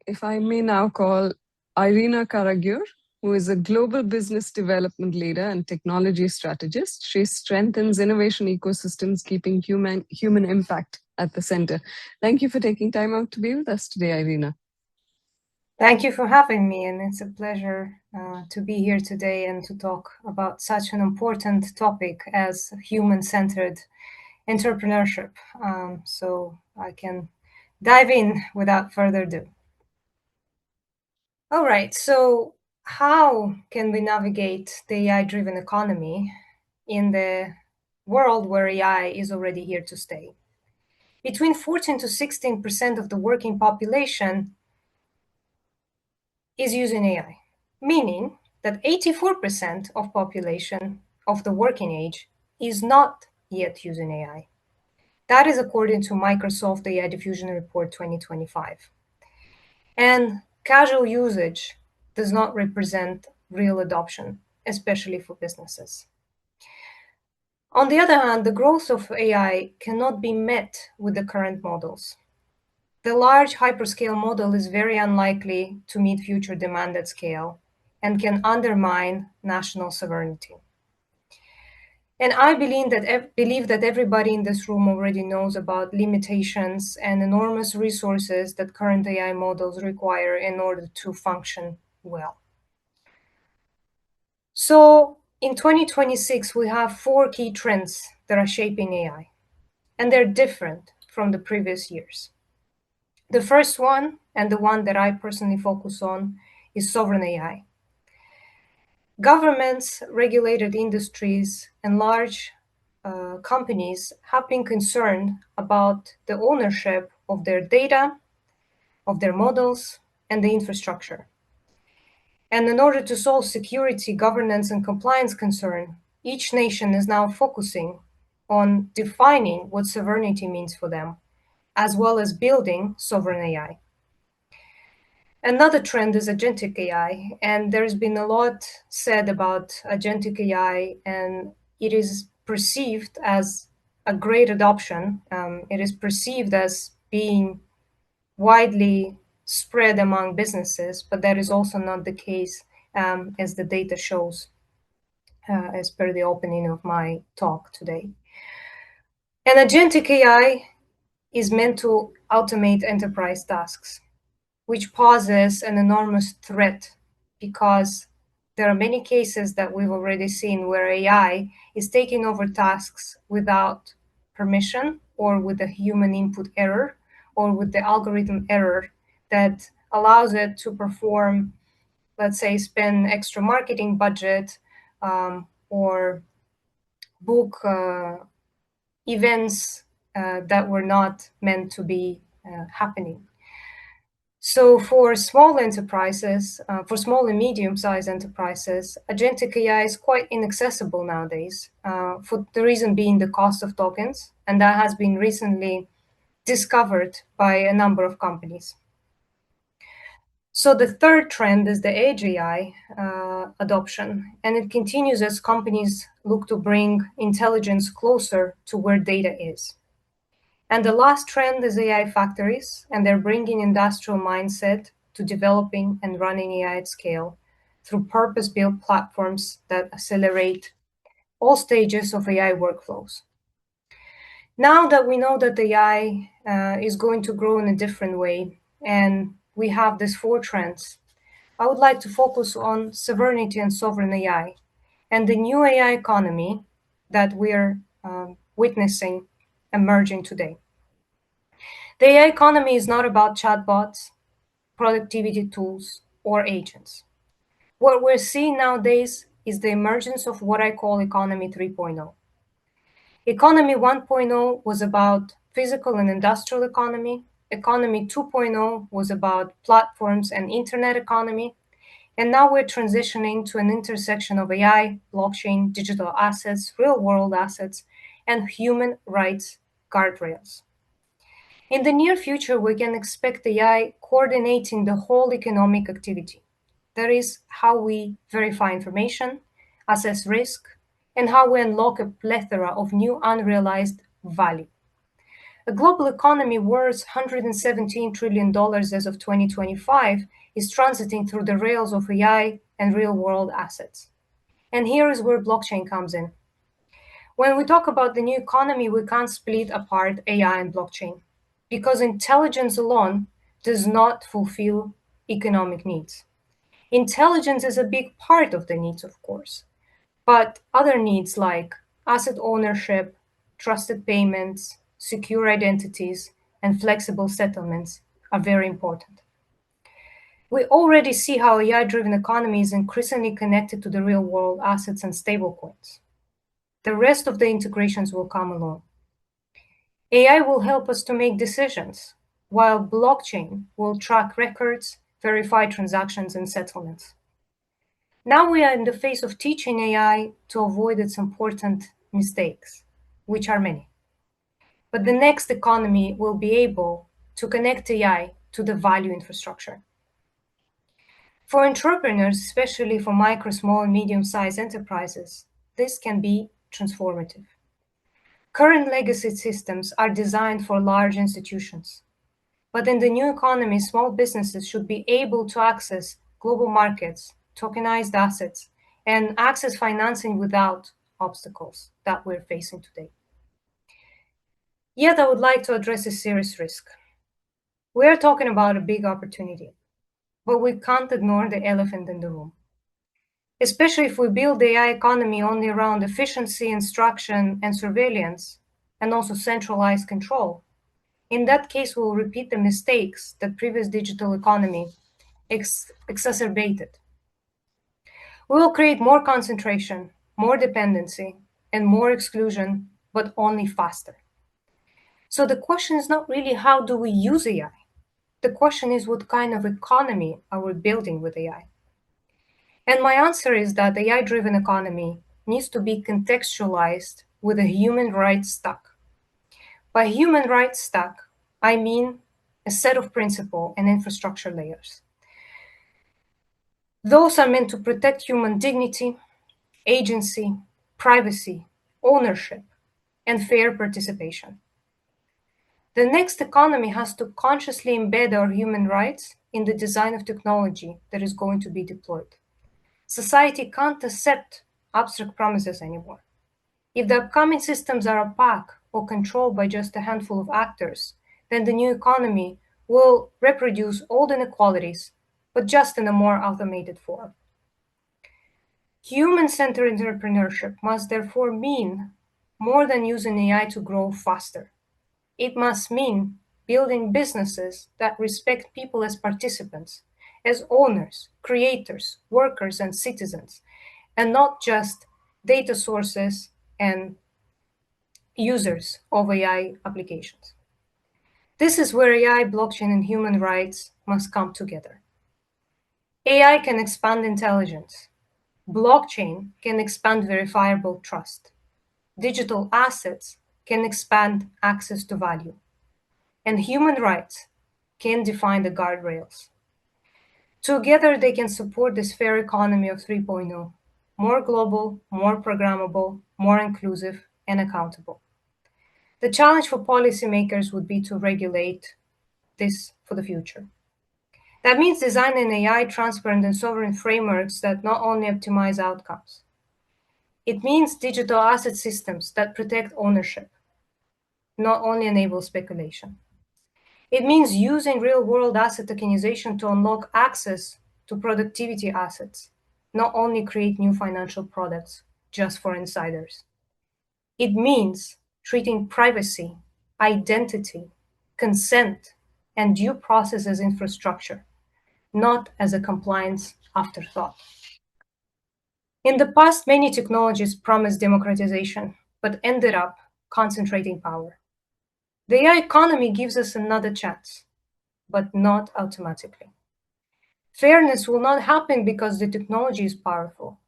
if I may now call Irina Karagyur, who is a global business development leader and technology strategist. She strengthens innovation ecosystems, keeping human impact at the center. Thank you for taking time out to be with us today, Irina. Thank you for having me, and it's a pleasure to be here today and to talk about such an important topic as human-centered entrepreneurship. So I can dive in without further ado. All right, so how can we navigate the AI-driven economy in the world where AI is already here to stay? Between 14 to 16% of the working population is using AI, meaning that 84% of population of the working age is not yet using AI. That is according to Microsoft AI Diffusion Report 2025. And casual usage does not represent real adoption, especially for businesses. On the other hand, the growth of AI cannot be met with the current models. The large hyperscale model is very unlikely to meet future demand at scale and can undermine national sovereignty. And I believe that everybody in this room already knows about limitations and enormous resources that current AI models require in order to function well. So in 2026, we have 4 key trends that are shaping AI, and they're different from the previous years. The first one, and the one that I personally focus on, is sovereign AI. Governments, regulated industries, and large companies have been concerned about the ownership of their data, of their models, and the infrastructure. And in order to solve security, governance, and compliance concern, each nation is now focusing on defining what sovereignty means for them, as well as building sovereign AI. Another trend is agentic AI, and there's been a lot said about agentic AI, and it is perceived as a great adoption. It is perceived as being widely spread among businesses, but that is also not the case, as the data shows, as per the opening of my talk today. And agentic AI is meant to automate enterprise tasks, which poses an enormous threat because there are many cases that we've already seen where AI is taking over tasks without permission or with a human input error or with the algorithm error that allows it to perform, let's say, spend extra marketing budget or book events that were not meant to be happening. So for small enterprises, for small and medium-sized enterprises, agentic AI is quite inaccessible nowadays, for the reason being the cost of tokens, and that has been recently discovered by a number of companies. So the third trend is the edge AI adoption, and it continues as companies look to bring intelligence closer to where data is. And the last trend is AI factories, and they're bringing industrial mindset to developing and running AI at scale through purpose-built platforms that accelerate all stages of AI workflows. Now that we know that AI is going to grow in a different way, and we have these 4 trends, I would like to focus on sovereignty and sovereign AI and the new AI economy that we're witnessing emerging today. The AI economy is not about chatbots, productivity tools, or agents. What we're seeing nowadays is the emergence of what I call Economy 3.0. Economy 1.0 was about physical and industrial economy. Economy 2.0 was about platforms and internet economy. And now we're transitioning to an intersection of AI, blockchain, digital assets, real-world assets, and human rights guardrails. In the near future, we can expect AI coordinating the whole economic activity. That is how we verify information, assess risk, and how we unlock a plethora of new unrealized value. A global economy worth $117 trillion as of 2025 is transiting through the rails of AI and real-world assets. And here is where blockchain comes in. When we talk about the new economy, we can't split apart AI and blockchain because intelligence alone does not fulfill economic needs. Intelligence is a big part of the needs, of course, but other needs like asset ownership, trusted payments, secure identities, and flexible settlements are very important. We already see how AI-driven economy is increasingly connected to the real-world assets and stablecoins. The rest of the integrations will come along. AI will help us to make decisions, while blockchain will track records, verify transactions, and settlements. Now we are in the phase of teaching AI to avoid its important mistakes, which are many. But the next economy will be able to connect AI to the value infrastructure. For entrepreneurs, especially for micro, small, and medium-sized enterprises, this can be transformative. Current legacy systems are designed for large institutions, but in the new economy, small businesses should be able to access global markets, tokenized assets, and access financing without obstacles that we're facing today. Yet I would like to address a serious risk. We are talking about a big opportunity, but we can't ignore the elephant in the room. Especially if we build the AI economy only around efficiency, instruction, and surveillance, and also centralized control. In that case, we'll repeat the mistakes that previous digital economy exacerbated. We will create more concentration, more dependency, and more exclusion, but only faster. So the question is not really how do we use AI? The question is what kind of economy are we building with AI? And my answer is that the AI-driven economy needs to be contextualized with a human rights stack. By human rights stack, I mean a set of principle and infrastructure layers. Those are meant to protect human dignity, agency, privacy, ownership, and fair participation. The next economy has to consciously embed our human rights in the design of technology that is going to be deployed. Society can't accept abstract promises anymore. If the upcoming systems are opaque or controlled by just a handful of actors, then the new economy will reproduce old inequalities, but just in a more automated form. Human-centered entrepreneurship must therefore mean more than using AI to grow faster. It must mean building businesses that respect people as participants, as owners, creators, workers, and citizens, and not just data sources and users of AI applications. This is where AI, blockchain, and human rights must come together. AI can expand intelligence. Blockchain can expand verifiable trust. Digital assets can expand access to value. And human rights can define the guardrails. Together, they can support this fair economy of 3.0, more global, more programmable, more inclusive, and accountable. The challenge for policymakers would be to regulate this for the future. That means designing AI transparent and sovereign frameworks that not only optimize outcomes. It means digital asset systems that protect ownership, not only enable speculation. It means using real-world asset tokenization to unlock access to productivity assets, not only create new financial products just for insiders. It means treating privacy, identity, consent, and due process as infrastructure, not as a compliance afterthought. In the past, many technologies promised democratization, but ended up concentrating power. The AI economy gives us another chance, but not automatically. Fairness will not happen because the technology is powerful.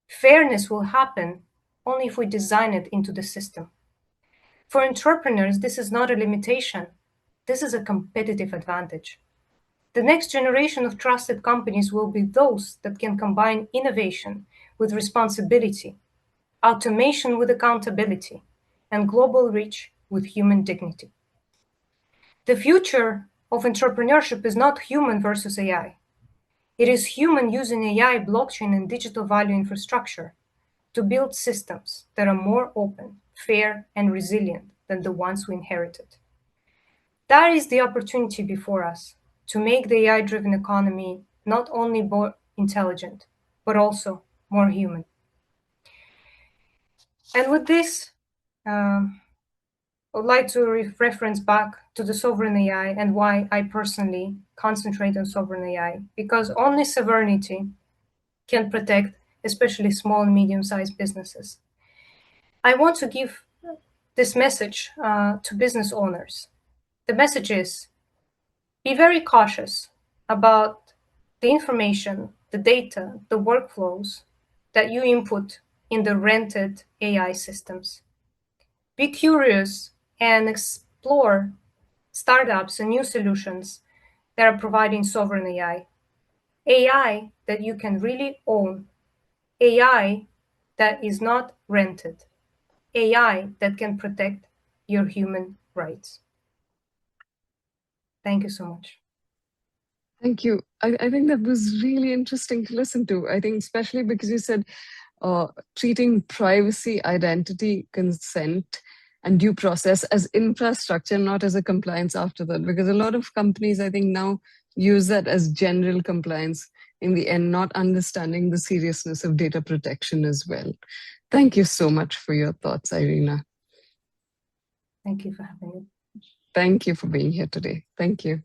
Fairness will happen only if we design it into the system. For entrepreneurs, this is not a limitation. This is a competitive advantage. The next generation of trusted companies will be those that can combine innovation with responsibility, automation with accountability, and global reach with human dignity. The future of entrepreneurship is not human versus AI. It is human using AI, blockchain, and digital value infrastructure to build systems that are more open, fair, and resilient than the ones we inherited. That is the opportunity before us to make the AI-driven economy not only more intelligent, but also more human. And with this, I would like to reference back to the sovereign AI and why I personally concentrate on sovereign AI, because only sovereignty can protect especially small and medium-sized businesses. I want to give this message to business owners. The message is, be very cautious about the information, the data, the workflows that you input in the rented AI systems. Be curious and explore startups and new solutions that are providing sovereign AI. AI that you can really own. AI that is not rented. AI that can protect your human rights. Thank you so much. Thank you. I think that was really interesting to listen to. I think especially because you said treating privacy, identity, consent, and due process as infrastructure, not as a compliance after that. Because a lot of companies, I think, now use that as general compliance in the end, not understanding the seriousness of data protection as well. Thank you so much for your thoughts, Irina. Thank you for having me. Thank you for being here today. Thank you.